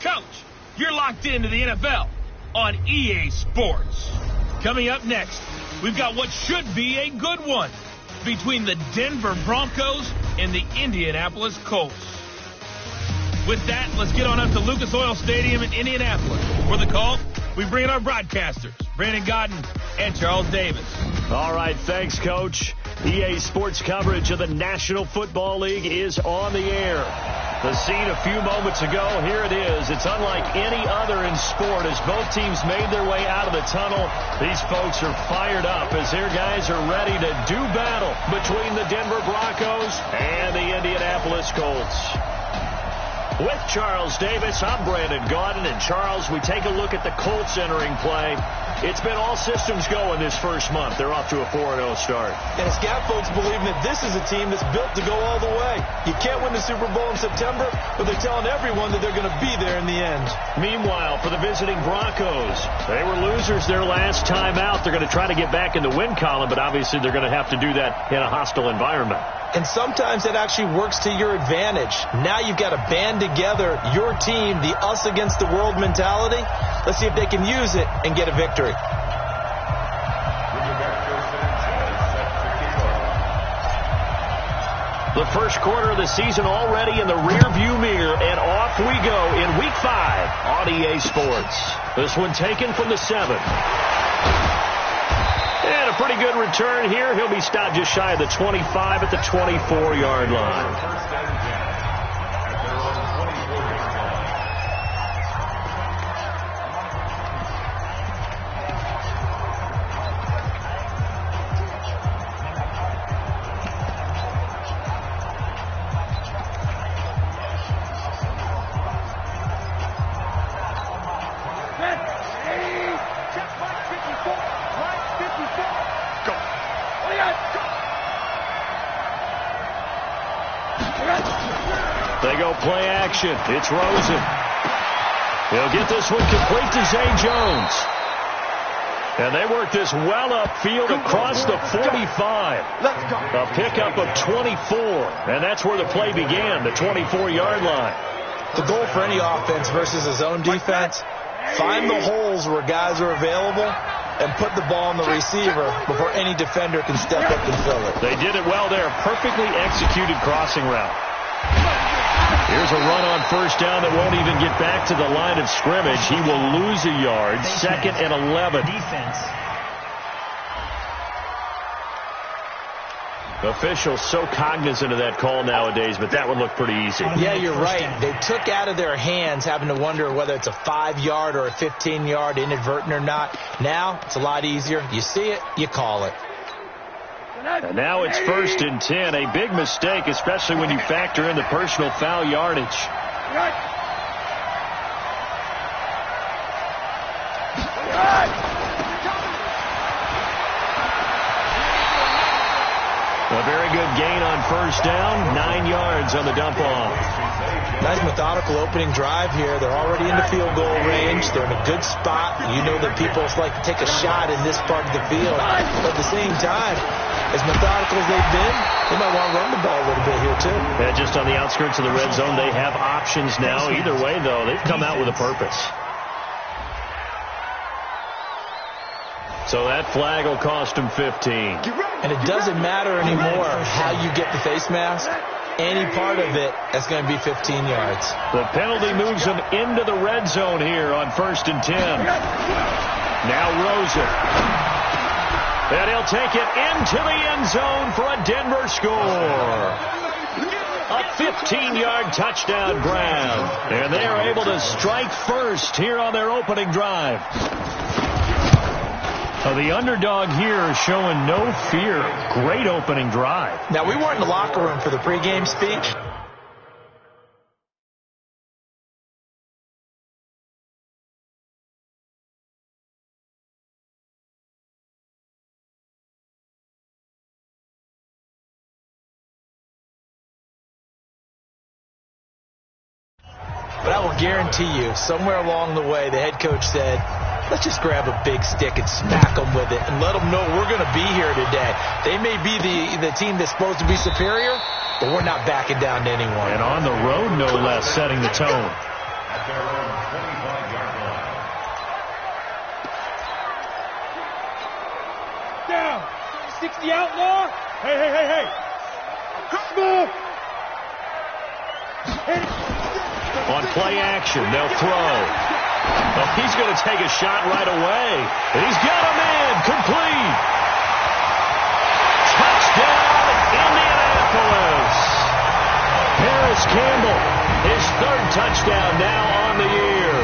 Coach, you're locked into the NFL on EA Sports. Coming up next, we've got what should be a good one between the Denver Broncos and the Indianapolis Colts. With that, let's get on up to Lucas Oil Stadium in Indianapolis. For the call, we bring in our broadcasters, Brandon Godden and Charles Davis. All right, thanks, Coach. EA Sports coverage of the National Football League is on the air. The scene a few moments ago, here it is. It's unlike any other in sport as both teams made their way out of the tunnel. These folks are fired up as their guys are ready to do battle between the Denver Broncos and the Indianapolis Colts. With Charles Davis, I'm Brandon Godden. And Charles, we take a look at the Colts entering play. It's been all systems go in this first month. They're off to a 4-0 start. And it's got folks believing that this is a team that's built to go all the way. You can't win the Super Bowl in September, but they're telling everyone that they're going to be there in the end. Meanwhile, for the visiting Broncos, they were losers their last time out. They're going to try to get back in the win column, but obviously they're going to have to do that in a hostile environment. And sometimes that actually works to your advantage. Now you've got to band together your team, the us against the world mentality. Let's see if they can use it and get a victory. The first quarter of the season already in the rearview mirror, and off we go in Week 5 on EA Sports. This one taken from the 7. And a pretty good return here. He'll be stopped just shy of the 25 at the 24-yard line. They go play action. It's Rosen. He'll get this one complete to Zay Jones. And they work this well upfield across the 45. A pickup of 24. And that's where the play began, the 24-yard line. The goal for any offense versus a zone defense, find the holes where guys are available and put the ball on the receiver before any defender can step up and fill it. They did it well there. Perfectly executed crossing route. Here's a run on first down that won't even get back to the line of scrimmage. He will lose a yard. 2nd and 11. Defense. Officials so cognizant of that call nowadays, but that would look pretty easy. Yeah, you're right. They took out of their hands having to wonder whether it's a 5-yard or a 15-yard, inadvertent or not. Now it's a lot easier. You see it, you call it. And now it's 1st and 10. A big mistake, especially when you factor in the personal foul yardage. A very good gain on first down. 9 yards on the dump off. Nice methodical opening drive here. They're already in the field goal range. They're in a good spot. You know that people like to take a shot in this part of the field. But at the same time, as methodical as they've been, they might want to run the ball a little bit here, too. Yeah, just on the outskirts of the red zone, they have options now. Either way, though, they've come out with a purpose. So that flag will cost them 15. And it doesn't matter anymore how you get the face mask. Any part of it is going to be 15 yards. The penalty moves them into the red zone here on 1st and 10. Now Rosen. And he'll take it into the end zone for a Denver score. A 15-yard touchdown grab. And they are able to strike first here on their opening drive. The underdog here showing no fear. Great opening drive. Now, we weren't in the locker room for the pregame speech. But I will guarantee you, somewhere along the way, the head coach said, let's just grab a big stick and smack them with it and let them know we're going to be here today. They may be the team that's supposed to be superior, but we're not backing down to anyone. And on the road, no less, setting the tone. at their own 25-yard line. Down. 60 outlaw. Hey. Move. On play action, they'll throw. Oh, he's going to take a shot right away. And he's got a man complete. Touchdown, Indianapolis. Paris Campbell, his third touchdown now on the year,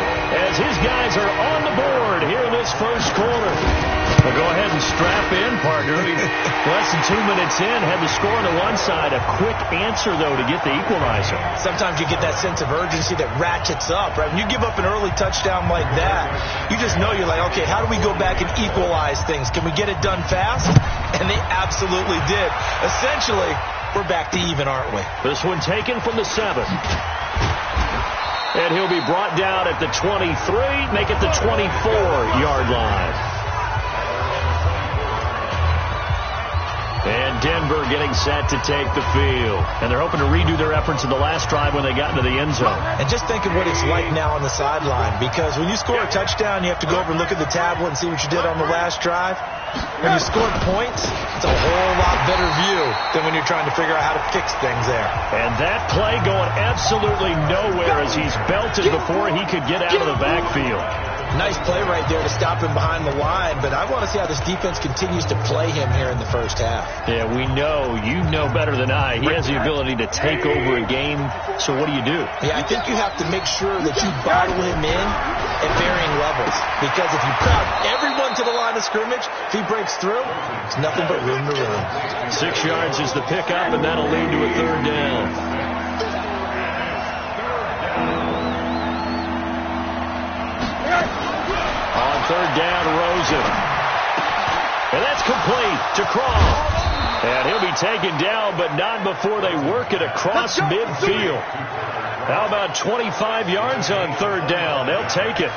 as his guys are on the board here in this first quarter. Well, go ahead and strap in, partner. Less than 2 minutes in, had the score on the one side. A quick answer, though, to get the equalizer. Sometimes you get that sense of urgency that ratchets up, right? When you give up an early touchdown like that, you just know you're like, okay, how do we go back and equalize things? Can we get it done fast? And they absolutely did. Essentially, we're back to even, aren't we? This one taken from the 7. And he'll be brought down at the 23, make it the 24-yard line. And Denver getting set to take the field. And they're hoping to redo their efforts in the last drive when they got into the end zone. And just think of what it's like now on the sideline, because when you score a touchdown, you have to go over and look at the tablet and see what you did on the last drive. When you score points, it's a whole lot better view than when you're trying to figure out how to fix things there. And that play going absolutely nowhere as he's belted before he could get out of the backfield. Nice play right there to stop him behind the line, but I want to see how this defense continues to play him here in the first half. Yeah, we know. You know better than I. He has the ability to take over a game, so what do you do? Yeah, I think you have to make sure that you bottle him in at varying levels, because if you crowd everyone to the line of scrimmage, if he breaks through, it's nothing but room to run. 6 yards is the pickup, and that'll lead to a third down. On third down, Rosen. And that's complete to Craw. And he'll be taken down, but not before they work it across midfield. How about 25 yards on third down? They'll take it.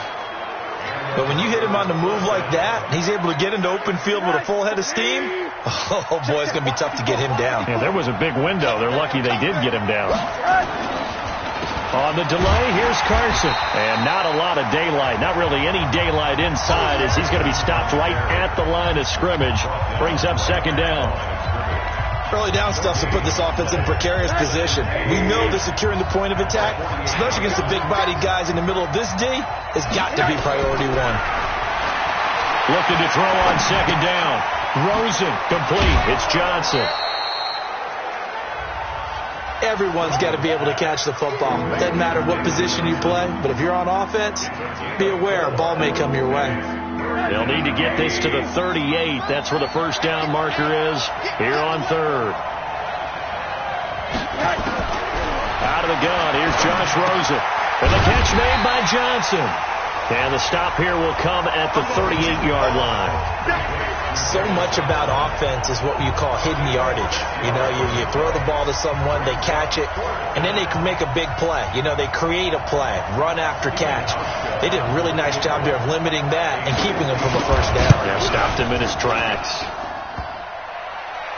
But when you hit him on the move like that, he's able to get into open field with a full head of steam. Oh, boy, it's going to be tough to get him down. Yeah, there was a big window. They're lucky they did get him down. On the delay, here's Carson. And not a lot of daylight. Not really any daylight inside, as he's going to be stopped right at the line of scrimmage. Brings up second down. Early down stuff to put this offense in a precarious position. We know that securing the point of attack, especially against the big-bodied guys in the middle of this D, has got to be priority one. Looking to throw on second down. Rosen complete. It's Johnson. Everyone's got to be able to catch the football. Doesn't matter what position you play, but if you're on offense, be aware a ball may come your way. They'll need to get this to the 38. That's where the first down marker is here on third. Out of the gun, here's Josh Rosen. And the catch made by Johnson. And the stop here will come at the 38-yard line. So much about offense is what you call hidden yardage. You know, you throw the ball to someone, they catch it, and then they can make a big play. You know, they create a play, run after catch. They did a really nice job there of limiting that and keeping him from a first down. Yeah, stopped him in his tracks.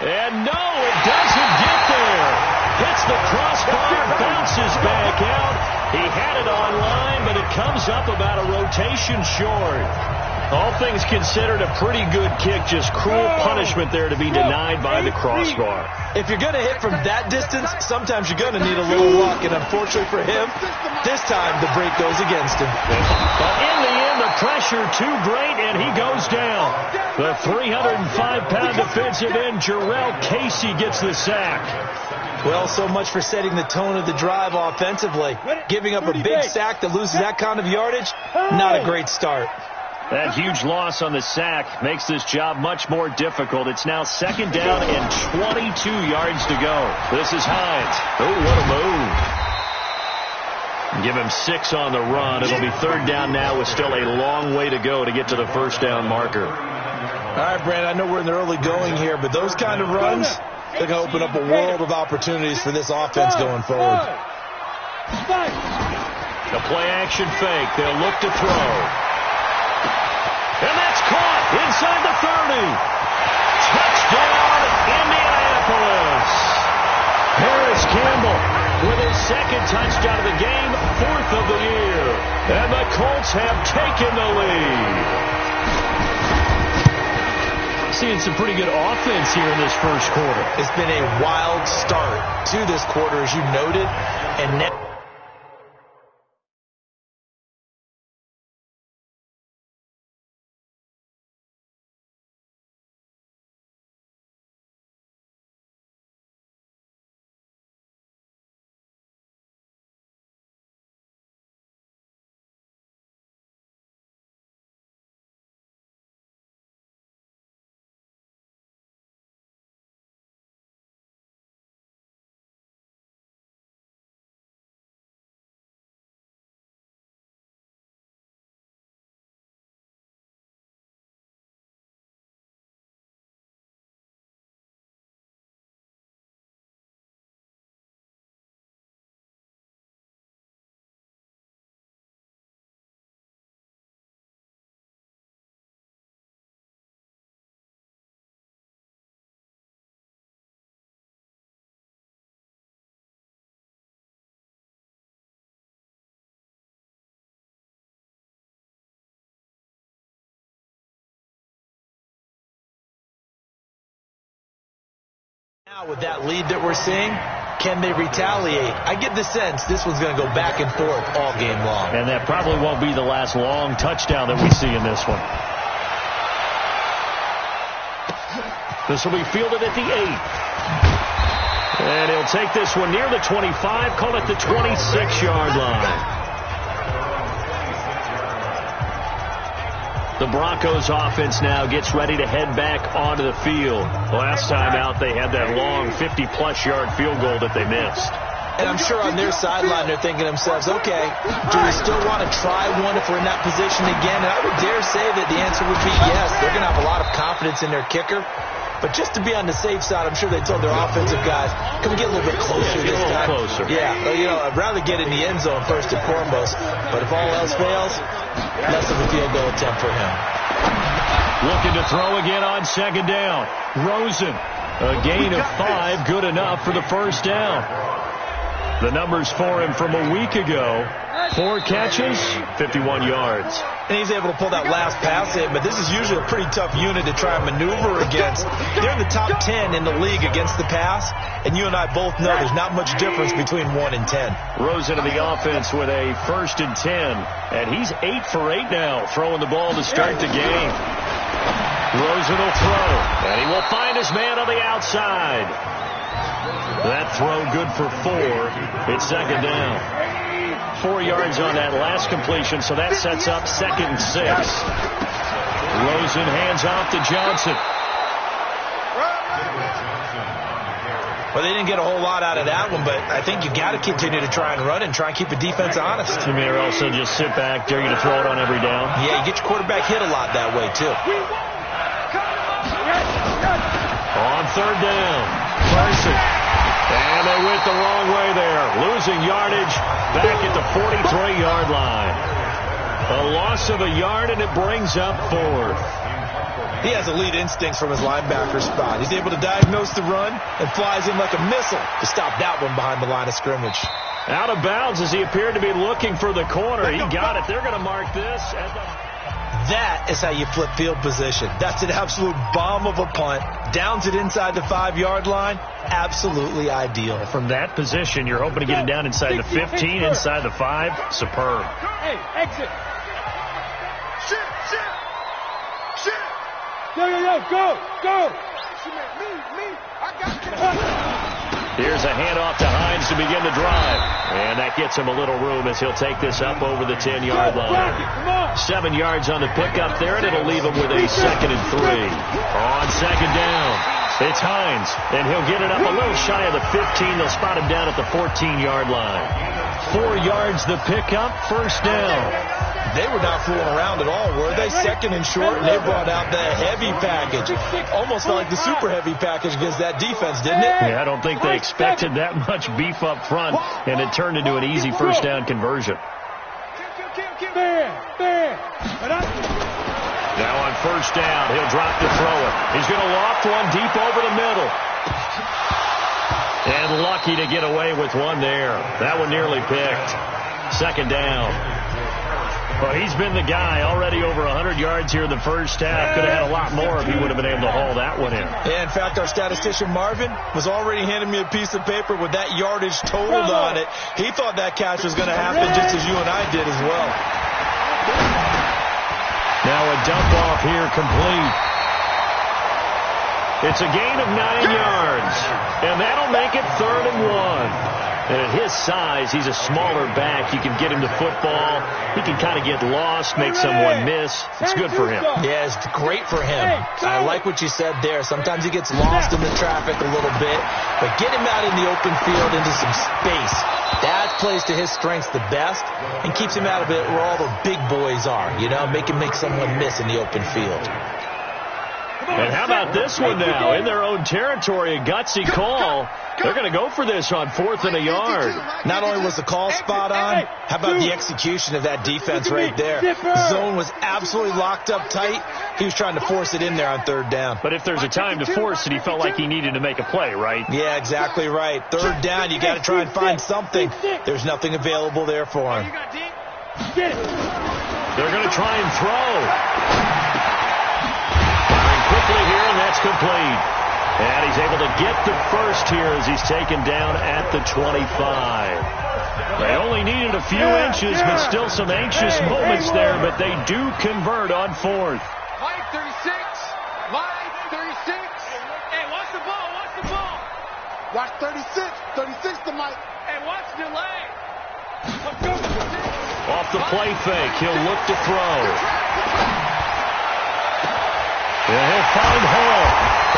And no, it doesn't get there. Hits the crossbar, bounces back out. He had it online, but it comes up about a rotation short. All things considered, a pretty good kick. Just cruel punishment there to be denied by the crossbar. If you're going to hit from that distance, sometimes you're going to need a little luck. And unfortunately for him, this time the break goes against him. But in the end, the pressure too great, and he goes down. The 305-pound defensive end, Jarrell Casey, gets the sack. Well, so much for setting the tone of the drive offensively. Giving up a big sack that loses that kind of yardage, not a great start. That huge loss on the sack makes this job much more difficult. It's now second down and 22 yards to go. This is Hines. Oh, what a move. Give him 6 on the run. It'll be third down now with still a long way to go to get to the first down marker. All right, Brandon, I know we're in the early going here, but those kind of runs, they're going to open up a world of opportunities for this offense going forward. The play-action fake. They'll look to throw. And that's caught inside the 30. Touchdown, Indianapolis. Paris Campbell with his second second touchdown of the game, 4th of the year. And the Colts have taken the lead. Seeing some pretty good offense here in this first quarter. It's been a wild start to this quarter, as you noted, and now with that lead that we're seeing, can they retaliate? I get the sense this one's going to go back and forth all game long. And that probably won't be the last long touchdown that we see in this one. This will be fielded at the 8. And he'll take this one near the 25, call it the 26-yard line. The Broncos offense now gets ready to head back onto the field. Last time out, they had that long 50-plus yard field goal that they missed. And I'm sure on their sideline, they're thinking to themselves, okay, do we still want to try one if we're in that position again? And I would dare say that the answer would be yes. They're going to have a lot of confidence in their kicker. But just to be on the safe side, I'm sure they told their offensive guys, come get a little bit closer this time. Closer. Yeah, I'd rather get in the end zone first and foremost. But if all else fails, less of a field goal attempt for him. Looking to throw again on second down. Rosen, a gain of 5, good enough for the first down. The numbers for him from a week ago, 4 catches, 51 yards. And he's able to pull that last pass in, but this is usually a pretty tough unit to try and maneuver against. They're in the top 10 in the league against the pass, and you and I both know there's not much difference between 1 and 10. Rosen in the offense with a 1st and 10, and he's 8 for 8 now, throwing the ball to start the game. Rosen will throw, and he will find his man on the outside. That throw good for 4. It's second down. 4 yards on that last completion, so that sets up 2nd and 6. Rosen hands off to Johnson. Well, they didn't get a whole lot out of that one, but I think you got to continue to try and run and try and keep the defense honest. You may also just sit back, dare you to throw it on every down. Yeah, you get your quarterback hit a lot that way, too. On 3rd down, Carson. And they went the wrong way there. Losing yardage back at the 43-yard line. A loss of a yard, and it brings up 4th. He has elite instincts from his linebacker spot. He's able to diagnose the run and flies in like a missile to stop that one behind the line of scrimmage. Out of bounds as he appeared to be looking for the corner. He got it. They're going to mark this as the... That is how you flip field position. That's an absolute bomb of a punt. Downs it inside the 5-yard line. Absolutely ideal. From that position, you're hoping to get it down inside the 15, inside the 5. Superb. Hey, exit. Shit. Yo, go. Me. I got you. Here's a handoff to Hines to begin the drive. And that gets him a little room as he'll take this up over the 10-yard line. 7 yards on the pickup there, and it'll leave him with a 2nd and 3. On second down, it's Hines, and he'll get it up a little shy of the 15. They'll spot him down at the 14-yard line. 4 yards the pickup, first down. They were not fooling around at all, were they? 2nd and short, and they brought out the heavy package. Almost felt like the super heavy package against that defense, didn't it? Yeah, I don't think they expected that much beef up front, and it turned into an easy first down conversion. Now on first down, he'll drop to throw it. He's going to loft one deep over the middle. And lucky to get away with one there. That one nearly picked. Second down. Well, he's been the guy already over 100 yards here in the first half. Could have had a lot more if he would have been able to haul that one in. Yeah, in fact, our statistician Marvin was already handing me a piece of paper with that yardage totaled on it. He thought that catch was going to happen just as you and I did as well. Now a dump off here complete. It's a gain of 9 yards, and that'll make it 3rd and 1. And at his size, he's a smaller back. You can get him the football. He can kind of get lost, make someone miss. It's good for him. Yeah, it's great for him. I like what you said there. Sometimes he gets lost in the traffic a little bit, but get him out in the open field into some space. That plays to his strengths the best and keeps him out of it where all the big boys are. You know, make someone miss in the open field. And how about this one now? In their own territory, a gutsy call. They're going to go for this on 4th and a yard. Not only was the call spot on, how about the execution of that defense right there? The zone was absolutely locked up tight. He was trying to force it in there on 3rd down. But if there's a time to force it, he felt like he needed to make a play, right? Yeah, exactly right. 3rd down, you got to try and find something. There's nothing available there for him. They're going to try and throw. Quickly here, and that's complete. And he's able to get the first here as he's taken down at the 25. They only needed a few inches, but still some anxious moments there, but they do convert on 4th. Line 36. Line 36. Hey, watch the ball. Watch the ball. Watch 36. 36 to Mike. Hey, watch the leg. Let's go. Off the play fake, he'll look to throw. And he'll find Hall,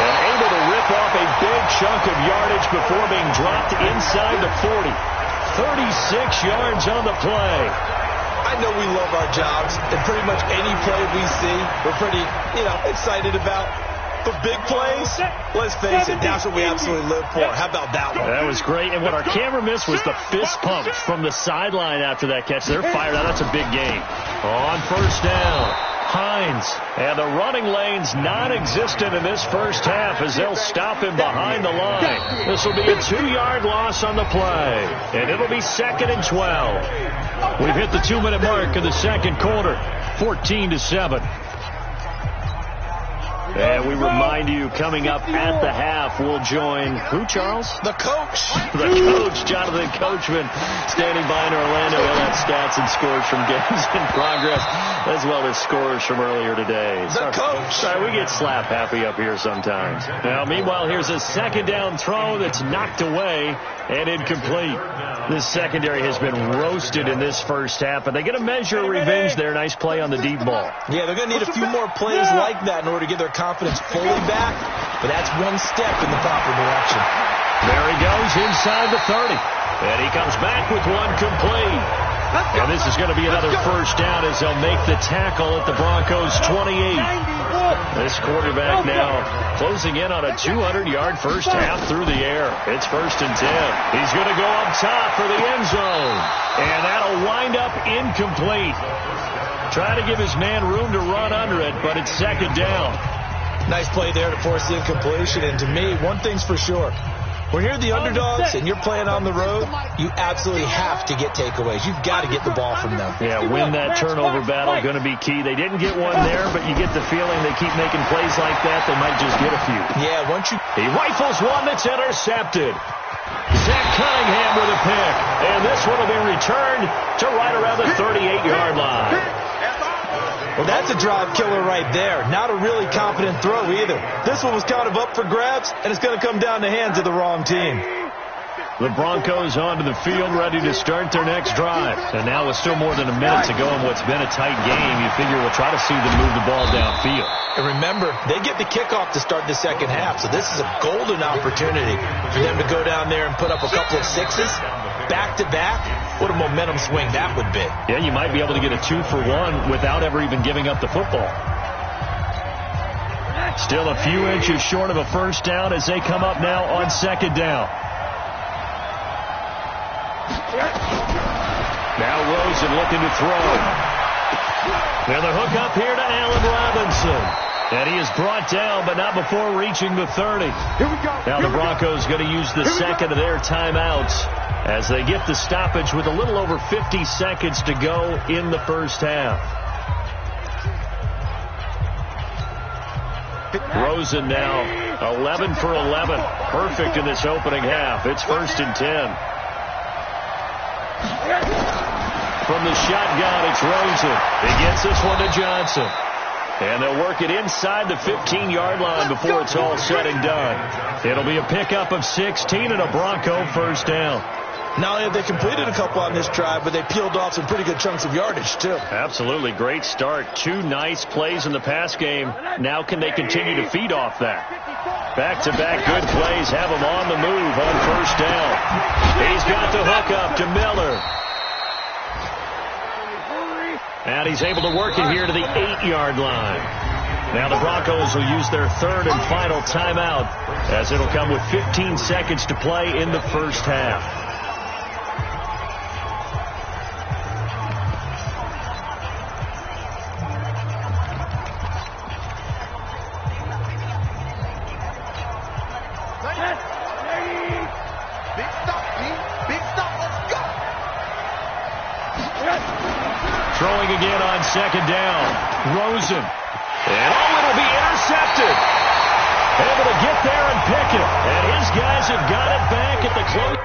and able to rip off a big chunk of yardage before being dropped inside the 40. 36 yards on the play. I know we love our jobs, and pretty much any play we see, we're pretty, excited about. But big plays, let's face it, that's what we absolutely live for. How about that one? That was great, and what our camera missed was the fist pump from the sideline after that catch. They're fired out. That's a big gain. On 1st down. Hines, and the running lane's non-existent in this first half as they'll stop him behind the line. This will be a 2-yard loss on the play, and it'll be 2nd and 12. We've hit the 2-minute mark in the second quarter, 14-7. And we remind you, coming up at the half, we'll join who, Charles? The coach. The coach, Jonathan Coachman, standing by in Orlando. He'll have stats and scores from games in progress, as well as scores from earlier today. The coach. Sorry, we get slap happy up here sometimes. Now, meanwhile, here's a 2nd down throw that's knocked away and incomplete. This secondary has been roasted in this first half, and they get a measure of revenge there. Nice play on the deep ball. Yeah, they're going to need a few more plays like that in order to get their confidence fully back, but that's one step in the proper direction. There he goes inside the 30, and he comes back with one complete. And this is going to be another first down as they'll make the tackle at the Broncos' 28. This quarterback now closing in on a 200-yard first half through the air. It's 1st and 10. He's going to go up top for the end zone, and that'll wind up incomplete. Trying to give his man room to run under it, but it's 2nd down. Nice play there to force the incompletion, and to me, one thing's for sure. When you're the underdogs and you're playing on the road, you absolutely have to get takeaways. You've got to get the ball from them. Yeah, win that turnover battle, going to be key. They didn't get one there, but you get the feeling they keep making plays like that, they might just get a few. Yeah, once you... He rifles one that's intercepted. Zach Cunningham with a pick, and this one will be returned to right around the 38-yard line. Well, that's a drive killer right there. Not a really confident throw either. This one was kind of up for grabs, and it's going to come down the hands of the wrong team. The Broncos onto the field, ready to start their next drive. And now with still more than a minute to go in what's been a tight game, you figure we'll try to see them move the ball downfield. And remember, they get the kickoff to start the second half, so this is a golden opportunity for them to go down there and put up a couple of sixes back-to-back. What a momentum swing that would be. Yeah, you might be able to get a 2-for-1 without ever even giving up the football. Still a few inches short of a first down as they come up now on 2nd down. Now Rosen looking to throw. And the hook up here to Allen Robinson. And he is brought down, but not before reaching the 30. Here we go. Now the Broncos going to use the second of their timeouts as they get the stoppage with a little over 50 seconds to go in the first half. Rosen now 11 for 11. Perfect in this opening half. It's 1st and 10. From the shotgun, it's Rosen. He gets this one to Johnson. And they'll work it inside the 15-yard line before it's all said and done. It'll be a pickup of 16 and a Bronco first down. Not only have they completed a couple on this drive, but they peeled off some pretty good chunks of yardage, too. Absolutely. Great start. 2 nice plays in the pass game. Now can they continue to feed off that? Back-to-back good plays have them on the move on first down. He's got the hook up to Miller. And he's able to work it here to the 8-yard line. Now the Broncos will use their third and final timeout as it'll come with 15 seconds to play in the first half. Throwing again on second down. Rosen. And it'll be intercepted. Able to get there and pick it. And his guys have got it back at the close.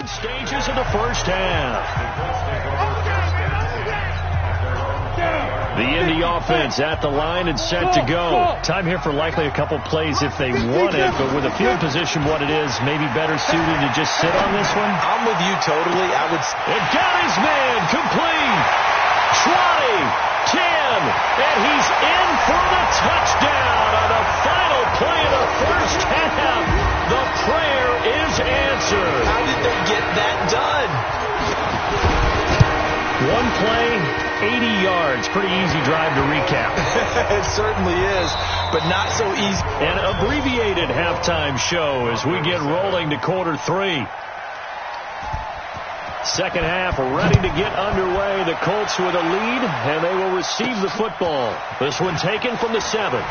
Stages of the first half. The Indy offense at the line and set to go. Time here for likely a couple plays if they want it, but with a field position what it is, maybe better suited to just sit on this one. I'm with you totally. It got his man complete. 20, 10, and he's in for the touchdown on the final play of the first half. The prayer is answered. How did they get that done? One play, 80 yards. Pretty easy drive to recap. It certainly is, but not so easy. An abbreviated halftime show as we get rolling to quarter 3. Second half ready to get underway. The Colts with a lead, and they will receive the football. This one taken from the 7.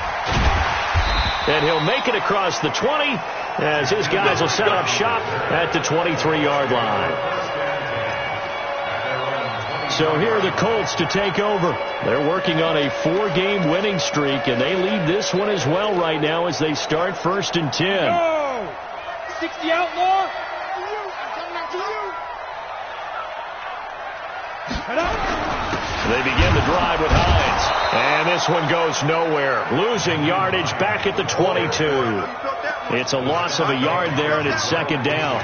And he'll make it across the 20 as his guys will set up shop at the 23-yard line. So here are the Colts to take over. They're working on a 4-game winning streak, and they lead this one as well right now as they start 1st and 10. Go! 60 outlaw. They begin the drive with Hines. And this one goes nowhere. Losing yardage back at the 22. It's a loss of a yard there, and it's second down.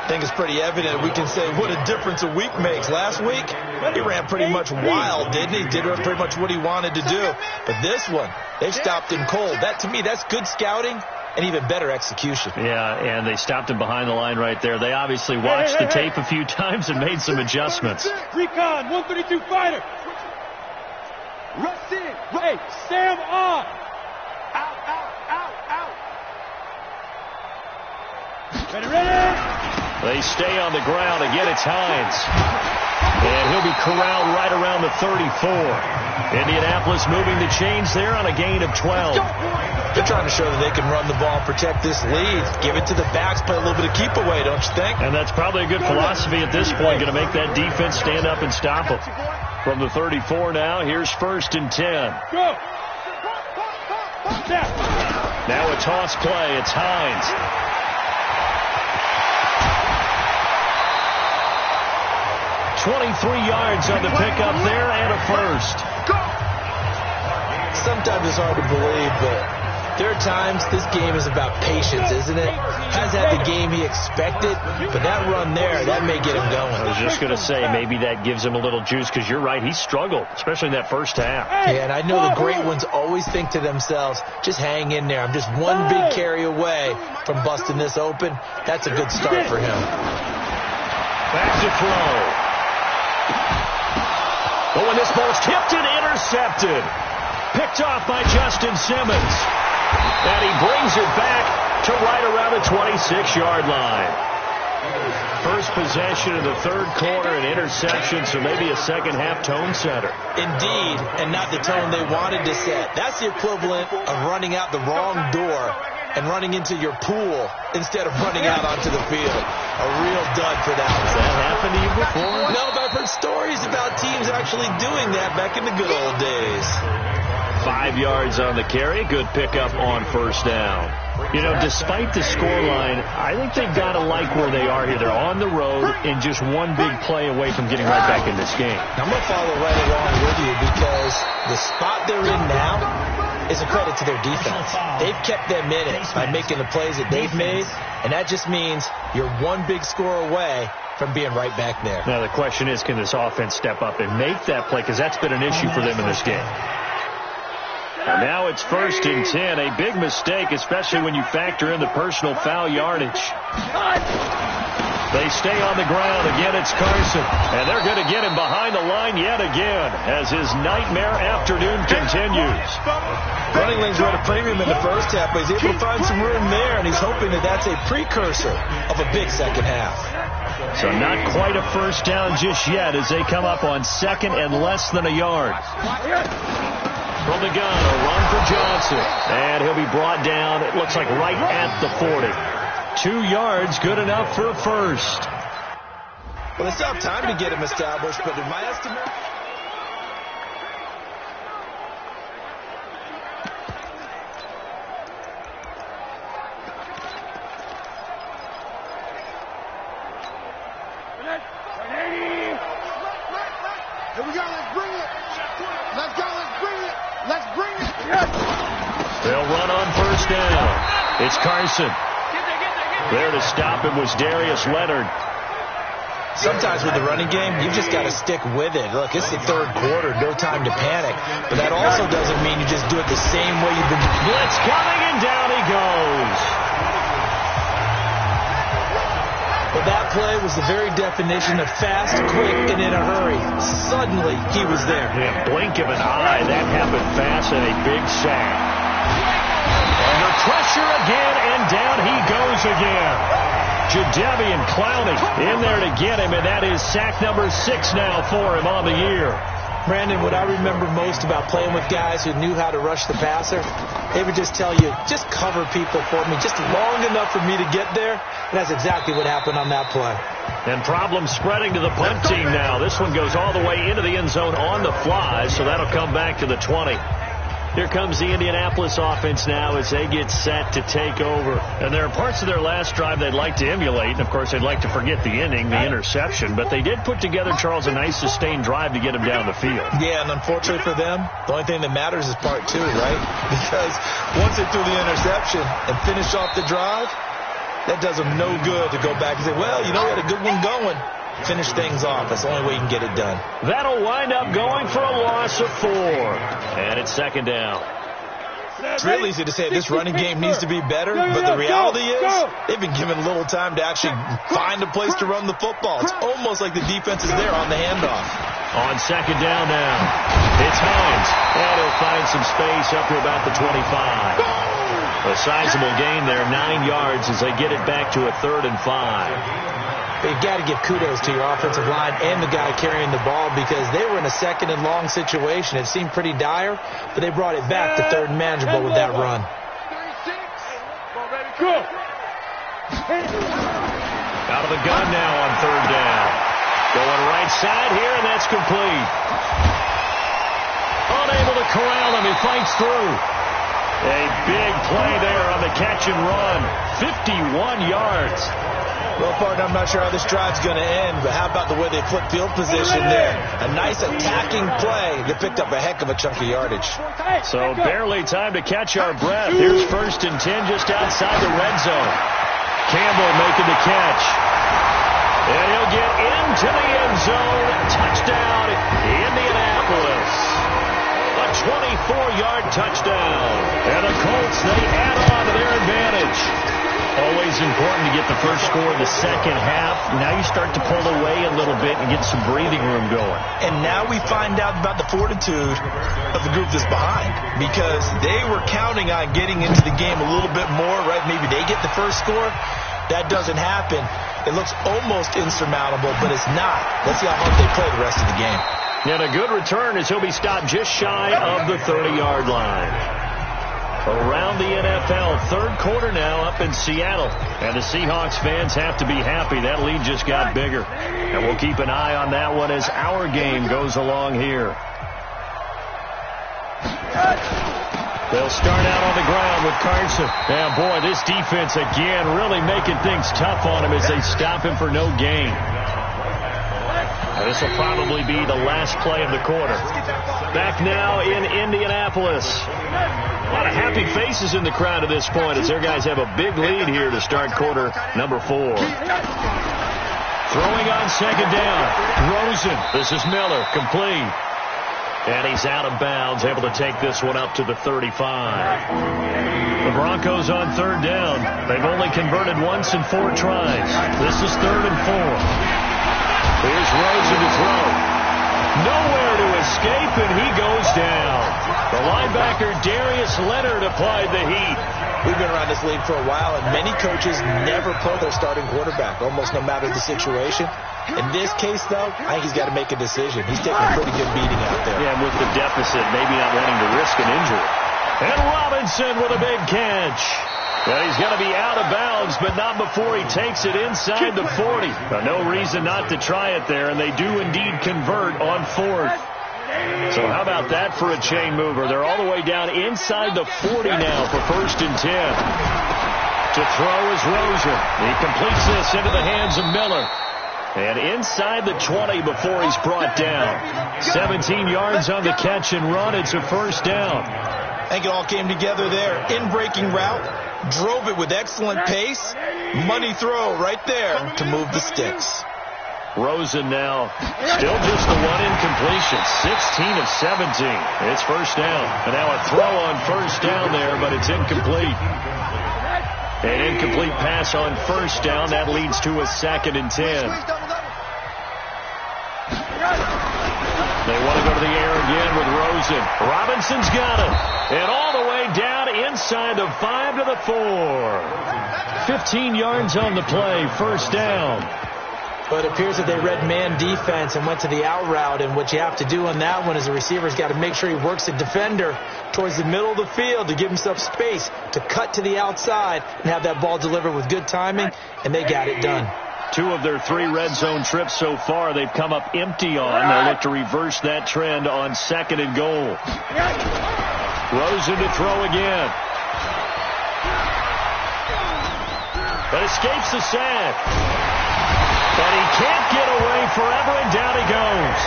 I think it's pretty evident. We can say what a difference a week makes. Last week, he ran pretty much wild, didn't he? Did pretty much what he wanted to do. But this one, they stopped him cold. That, to me, that's good scouting and even better execution. Yeah, and they stopped him behind the line right there. They obviously watched the tape a few times and made some adjustments. Recon, 132 fighter. Rush in. Hey, Sam on. Out, out, out, out. Ready. They stay on the ground. Again, it's Hines. And he'll be corralled right around the 34. Indianapolis moving the chains there on a gain of 12. They're trying to show that they can run the ball and protect this lead. Give it to the backs, play a little bit of keep away, don't you think? And that's probably a good philosophy at this point. Going to make that defense stand up and stop them. From the 34 now, here's 1st and 10. Go. Now a toss play. It's Hines. 23 yards on the pickup there and a first. Sometimes it's hard to believe, but there are times this game is about patience, isn't it? Has had the game he expected, but that run there, that may get him going. I was just going to say, maybe that gives him a little juice because you're right, he struggled, especially in that first half. Yeah, and I know the great ones always think to themselves, just hang in there. I'm just one big carry away from busting this open. That's a good start for him. Back to throw. But when this ball's tipped and intercepted. Picked off by Justin Simmons. And he brings it back to right around the 26-yard line. First possession of the third quarter, an interception, so maybe a second-half tone setter. Indeed, and not the tone they wanted to set. That's the equivalent of running out the wrong door and running into your pool instead of running out onto the field. A real dud for that one. Has that happened to you before? No, but I've heard stories about teams actually doing that back in the good old days. 5 yards on the carry. Good pickup on first down. You know, despite the scoreline, I think they've got to like where they are here. They're on the road and just one big play away from getting right back in this game. I'm going to follow right along with you because the spot they're in now is a credit to their defense. They've kept them in it by making the plays that they've made, and that just means you're one big score away from being right back there. Now, the question is, can this offense step up and make that play? Because that's been an issue for them in this game. And now it's 1st and 10. A big mistake, especially when you factor in the personal foul yardage. They stay on the ground. Again, it's Carson. And they're going to get him behind the line yet again as his nightmare afternoon continues. Running lanes were at a premium in the first half, but he's able to find some room there, and he's hoping that that's a precursor of a big second half. So not quite a first down just yet as they come up on second and less than a yard. From the gun, a run for Johnson. And he'll be brought down, it looks like right at the 40. 2 yards, good enough for a first. Well, they still have time to get him established, but in my estimate... Here we go, let's bring it. Let's go, let's bring it. Let's bring it. They'll run on first down. It's Carson. There to stop him was Darius Leonard. Sometimes with the running game, you've just got to stick with it. Look, it's the third quarter, no time to panic. But that also doesn't mean you just do it the same way you've been. Blitz coming, and down he goes. But that play was the very definition of fast, quick, and in a hurry. Suddenly, he was there. Yeah, blink of an eye. That happened fast and a big sack. Under pressure again, and down he goes again. Jadeveon Clowney in there to get him, and that is sack number 6 now for him on the year. Brandon, what I remember most about playing with guys who knew how to rush the passer, they would just tell you, just cover people for me, just long enough for me to get there. And that's exactly what happened on that play. And problems spreading to the punt team now. This one goes all the way into the end zone on the fly, so that'll come back to the 20. Here comes the Indianapolis offense now as they get set to take over. And there are parts of their last drive they'd like to emulate. And, of course, they'd like to forget the ending, the interception. But they did put together, Charles, a nice sustained drive to get them down the field. Yeah, and unfortunately for them, the only thing that matters is part 2, right? Because once they threw the interception and finished off the drive, that does them no good to go back and say, well, you know, we had a good one going. Finish things off. That's the only way you can get it done. That'll wind up going for a loss of 4. And it's second down. It's real easy to say this running game needs to be better, but the reality is they've been given little time to actually find a place to run the football. It's almost like the defense is there on the handoff. On second down now, it's Hines. And he'll find some space up to about the 25. A sizable gain there, 9 yards as they get it back to a 3rd and 5. You've got to give kudos to your offensive line and the guy carrying the ball because they were in a second and long situation. It seemed pretty dire, but they brought it back to 3rd and manageable with that run. Out of the gun now on 3rd down. Going right side here, and that's complete. Unable to corral him. He fights through. A big play there on the catch and run. 51 yards. Well, partner, I'm not sure how this drive's going to end, but how about the way they flip field position there? A nice attacking play that picked up a heck of a chunk of yardage. So barely time to catch our breath. Here's 1st and 10 just outside the red zone. Campbell making the catch. And he'll get into the end zone. Touchdown, Indianapolis. A 24-yard touchdown. And the Colts, they add on to their advantage. always important to get the first score in the second half. Now you start to pull away a little bit and get some breathing room going. And now we find out about the fortitude of the group that's behind, because they were counting on getting into the game a little bit more, right? Maybe they get the first score. That doesn't happen. It looks almost insurmountable, but it's not. Let's see how hard they play the rest of the game. And a good return as he'll be stopped just shy of the 30-yard line. Around the NFL, third quarter now up in Seattle. And the Seahawks fans have to be happy. That lead just got bigger. And we'll keep an eye on that one as our game goes along here. They'll start out on the ground with Carson. And, boy, this defense again really making things tough on him as they stop him for no gain. And this will probably be the last play of the quarter. Back now in Indianapolis. A lot of happy faces in the crowd at this point as their guys have a big lead here to start quarter number 4. Throwing on second down. Rosen. This is Miller. Complete. And he's out of bounds, able to take this one up to the 35. The Broncos on third down. They've only converted once in 4 tries. This is 3rd and 4. Here's Rosen to throw. Nowhere to escape, and he goes down. The linebacker, Darius Leonard, applied the heat. We've been around this league for a while, and many coaches never play their starting quarterback, almost no matter the situation. In this case, though, I think he's got to make a decision. He's taking a pretty good beating out there. Yeah, with the deficit, maybe not wanting to risk an injury. And Robinson with a big catch. Well, he's going to be out of bounds, but not before he takes it inside the 40. No reason not to try it there, and they do indeed convert on 4th. So how about that for a chain mover? They're all the way down inside the 40 now for 1st and 10. To throw is Rosen. He completes this into the hands of Miller. And inside the 20 before he's brought down. 17 yards on the catch and run. It's a 1st down. I think it all came together there. In-breaking route. Drove it with excellent pace. Money throw right there to move the sticks. Rosen now still just the one incompletion. 16 of 17. It's 1st down. And now a throw on 1st down there, but it's incomplete. An incomplete pass on 1st down. That leads to a 2nd and 10. They want to go to the air again with Rosen. Robinson's got it. And all the way down inside the 5 to the 4. 15 yards on the play. 1st down. But it appears that they read man defense and went to the out route. And what you have to do on that one is the receiver's got to make sure he works the defender towards the middle of the field to give himself space to cut to the outside and have that ball delivered with good timing. And they got it done. 2 of their 3 red zone trips so far they've come up empty on. They'll look to reverse that trend on 2nd and goal. Rosen to throw again. But escapes the sack. But he can't get away forever, and down he goes.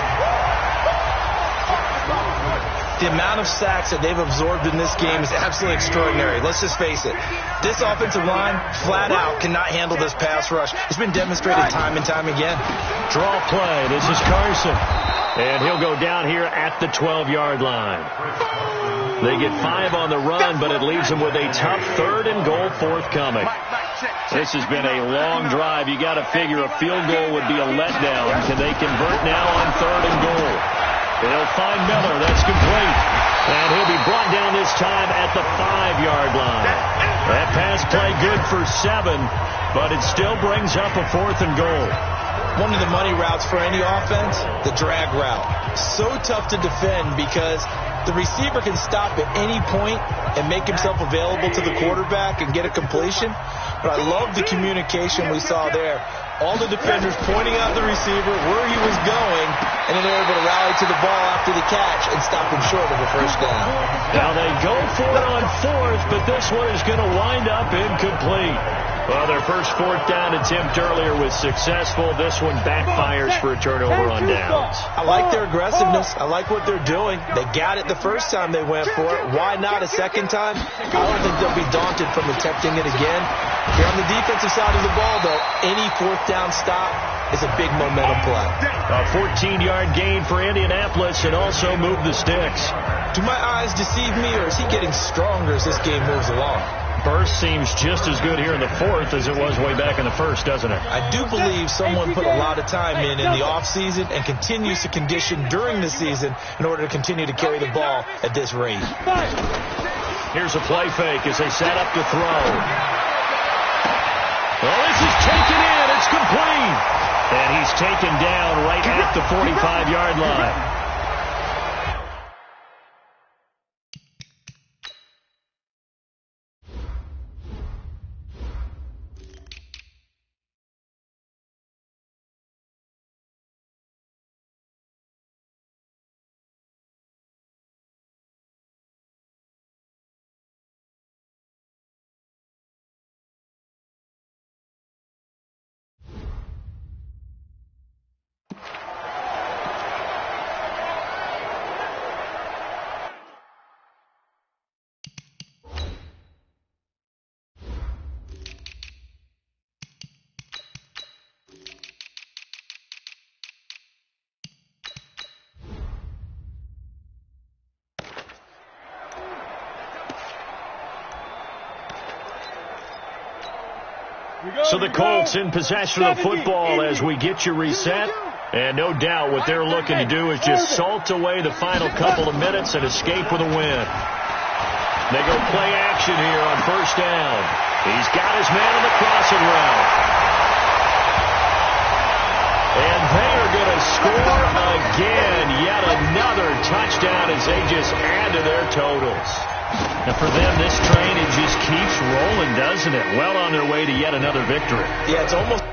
The amount of sacks that they've absorbed in this game is absolutely extraordinary. Let's just face it. This offensive line, flat out, cannot handle this pass rush. It's been demonstrated time and time again. Draw play. This is Carson. And he'll go down here at the 12-yard line. They get 5 on the run, but it leaves them with a tough 3rd and goal forthcoming. This has been a long drive. You got to figure a field goal would be a letdown. Can they convert now on 3rd and goal? They'll find Miller. That's complete. And he'll be brought down this time at the 5-yard line. That pass play good for 7, but it still brings up a 4th and goal. One of the money routes for any offense, the drag route. So tough to defend because the receiver can stop at any point and make himself available to the quarterback and get a completion. But I love the communication we saw there. All the defenders pointing out the receiver where he was going, and then they're able to rally to the ball after the catch and stop him short of a 1st down. Now they go for it on 4th, but this one is going to wind up incomplete. Well, their first 4th down attempt earlier was successful. This one backfires for a turnover on downs. I like their aggressiveness. I like what they're doing. They got it the first time they went for it. Why not a second time? I don't think they'll be daunted from attempting it again. Here on the defensive side of the ball, though, any 4th down stop is a big momentum play. A 14-yard gain for Indianapolis and also move the sticks. Do my eyes deceive me, or is he getting stronger as this game moves along? burst seems just as good here in the fourth as it was way back in the first, doesn't it? I do believe someone put a lot of time in the offseason and continues to condition during the season in order to continue to carry the ball at this rate. Here's a play fake as they set up to throw. Well, this is taken in. It's complete. And he's taken down right at the 45-yard line. So the Colts in possession of the football as we get you reset. And no doubt what they're looking to do is just salt away the final couple of minutes and escape with a win. They go play action here on first down. He's got his man on the crossing route. And they are going to score again. Yet another touchdown as they just add to their totals. And for them, this train, it just keeps rolling, doesn't it? Well on their way to yet another victory. Yeah, it's almost...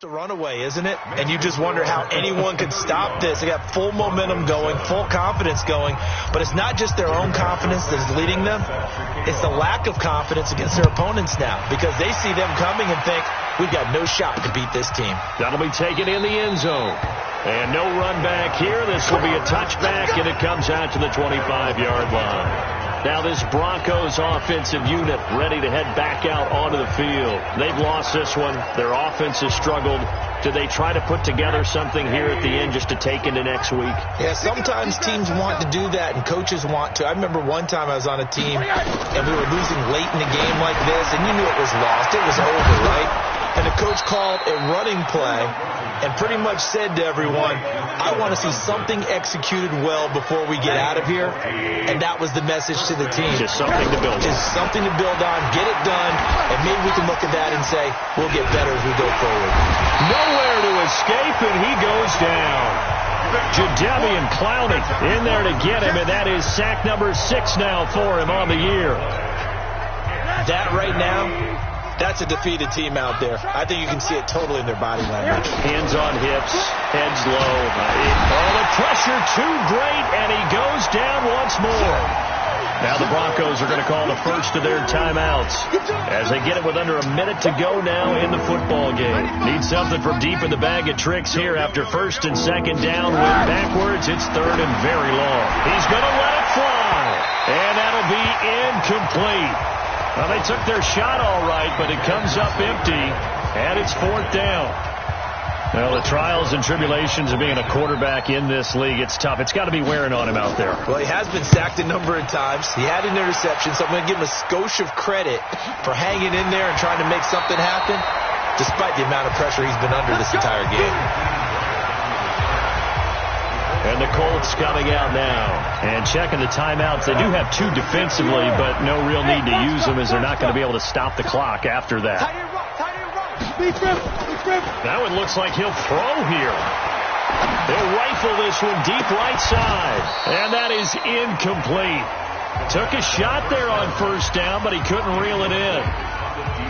a runaway, isn't it? And you just wonder how anyone could stop this. They got full momentum going, full confidence going, but it's not just their own confidence that is leading them. It's the lack of confidence against their opponents now because they see them coming and think, we've got no shot to beat this team. That'll be taken in the end zone. And no run back here. This will be a touchback, and it comes out to the 25-yard line. Now this Broncos offensive unit ready to head back out onto the field. They've lost this one. Their offense has struggled. Do they try to put together something here at the end just to take into next week? Yeah, sometimes teams want to do that and coaches want to. I remember one time I was on a team and we were losing late in a game like this and you knew it was lost. It was over, right? And the coach called a running play and pretty much said to everyone, I want to see something executed well before we get out of here. And that was the message to the team. Just something to build on. Just something to build on, get it done, and maybe we can look at that and say, we'll get better as we go forward. Nowhere to escape, and he goes down. Jadeveon Clowney in there to get him, and that is sack number 6 now for him on the year. That right now, that's a defeated team out there. I think you can see it totally in their body language. Hands on hips, heads low. The pressure too great, and he goes down once more. Now the Broncos are going to call the first of their timeouts as they get it with under a minute to go now in the football game. Need something from deep in the bag of tricks here after first and second down. Went backwards. It's third and very long. He's going to let it fly, and that'll be incomplete. Well, they took their shot all right, but it comes up empty, and it's fourth down. Well, the trials and tribulations of being a quarterback in this league, it's tough. It's got to be wearing on him out there. Well, he has been sacked a number of times. He had an interception, so I'm going to give him a skosh of credit for hanging in there and trying to make something happen, despite the amount of pressure he's been under this entire game. And the Colts coming out now. And checking the timeouts. They do have 2 defensively, but no real need to use them as they're not going to be able to stop the clock after that. That one looks like he'll throw here. They'll rifle this one deep right side. And that is incomplete. Took a shot there on first down, but he couldn't reel it in.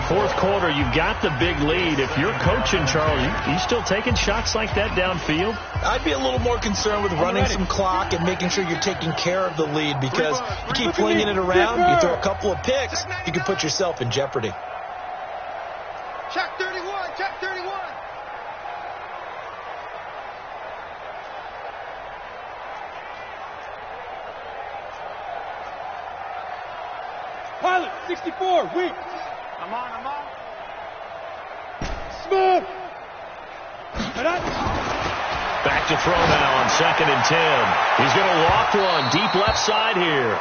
Fourth quarter, you've got the big lead. If you're coaching, Charles, you still taking shots like that downfield? I'd be a little more concerned with running some clock and making sure you're taking care of the lead, because you keep flinging it around, you throw a couple of picks, you can put yourself in jeopardy. Check 31, check 31. Pilot, 64, weak. I'm on. Smooth. Back to throw now on 2nd and 10. He's going to walk one deep left side here.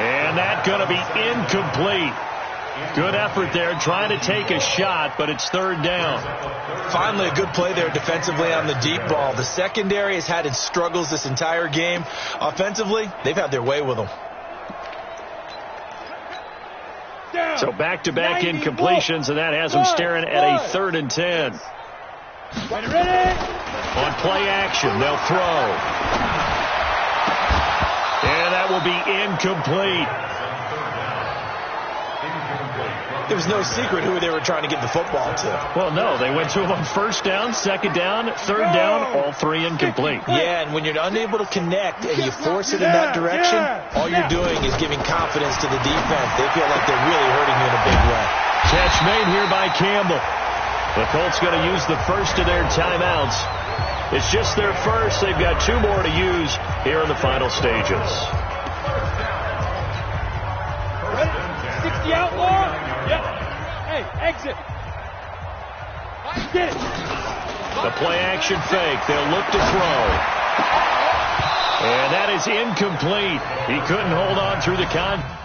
And that's going to be incomplete. Good effort there, trying to take a shot, but it's 3rd down. Finally, a good play there defensively on the deep ball. The secondary has had its struggles this entire game. Offensively, they've had their way with them. So back-to-back incompletions, and that has them staring at a 3rd and 10. On play action, they'll throw. And that will be incomplete. There was no secret who they were trying to get the football to. Well, no, they went to him on 1st down, 2nd down, 3rd down, all 3 incomplete. Yeah, and when you're unable to connect and you force it in that direction, all you're doing is giving confidence to the defense. They feel like they're really hurting you in a big way. Catch made here by Campbell. The Colts going to use the first of their timeouts. It's just their first. They've got 2 more to use here in the final stages. 60 out, Laura. Yep. Hey, exit. Get it. The play action fake. They'll look to throw. And that is incomplete. He couldn't hold on through the contact.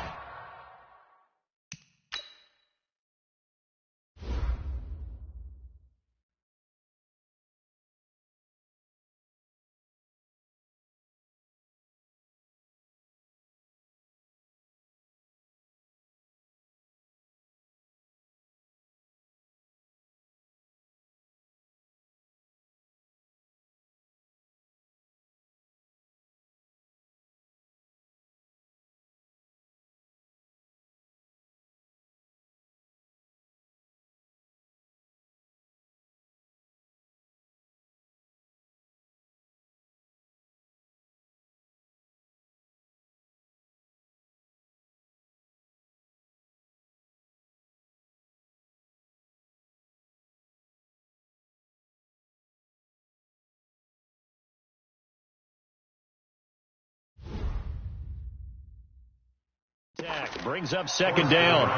Brings up 2nd down.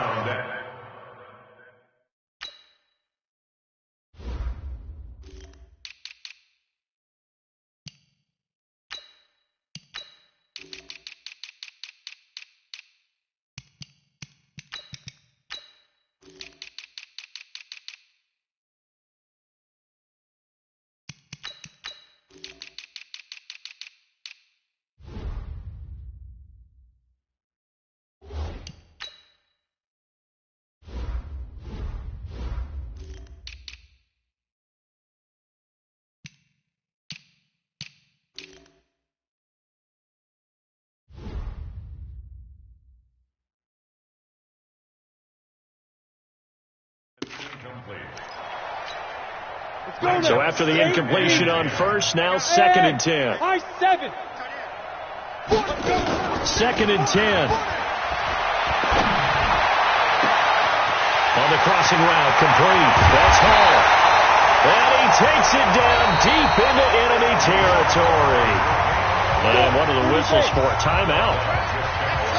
So after the incompletion on first, now 2nd and 10. 7. 2nd and 10. On the crossing route, complete. That's Hall. And he takes it down deep into enemy territory. And one of the whistles for a timeout.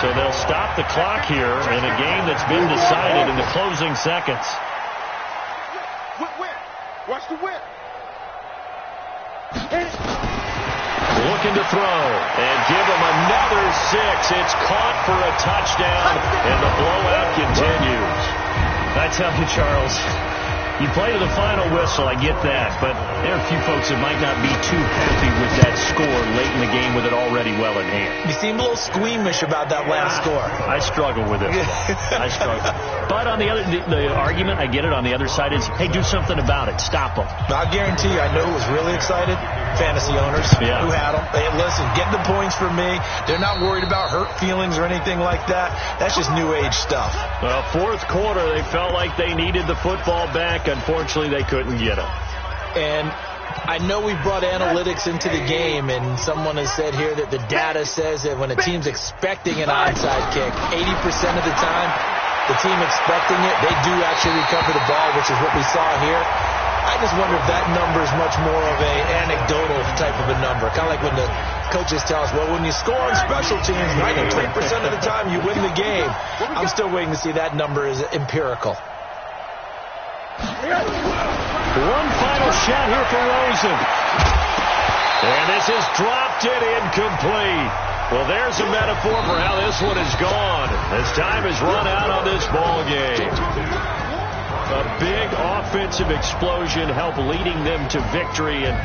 So they'll stop the clock here in a game that's been decided in the closing seconds. Watch the whip. Looking to throw and give him another 6. It's caught for a touchdown, and the blowout continues. I tell you, Charles, You play to the final whistle, I get that, but there are a few folks that might not be too happy with that score late in the game with it already well in hand. You seem a little squeamish about that last score. I struggle with it. I struggle. But on the other, the argument, I get it, on the other side is, hey, do something about it. Stop them. I guarantee you, I know who was really excited. Fantasy owners who had them. Hey, listen, get the points for me. They're not worried about hurt feelings or anything like that. That's just new age stuff. Well, fourth quarter, they felt like they needed the football back. Unfortunately, they couldn't get it. And I know we brought analytics into the game, and someone has said here that the data says that when a team's expecting an onside kick, 80% of the time, the team expecting it, they do actually recover the ball, which is what we saw here. I just wonder if that number is much more of a anecdotal type of a number. Kind of like when the coaches tell us, well, when you score on special teams, 93% of the time you win the game. I'm still waiting to see that number is empirical. One final shot here for Rosen. And this is dropped it incomplete. Well, there's a metaphor for how this one is gone. As time has run out on this ball game. A big offensive explosion helped leading them to victory. And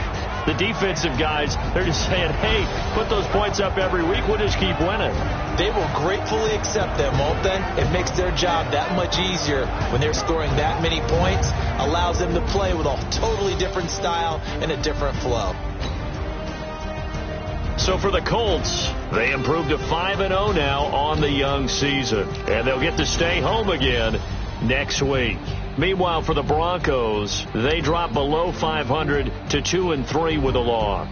the defensive guys, they're just saying, hey, put those points up every week. We'll just keep winning. They will gratefully accept them, won't they? It makes their job that much easier when they're scoring that many points. Allows them to play with a totally different style and a different flow. So for the Colts, they improved to 5-0 now on the young season. And they'll get to stay home again next week. Meanwhile, for the Broncos, they dropped below 500 to 2-3 with a loss.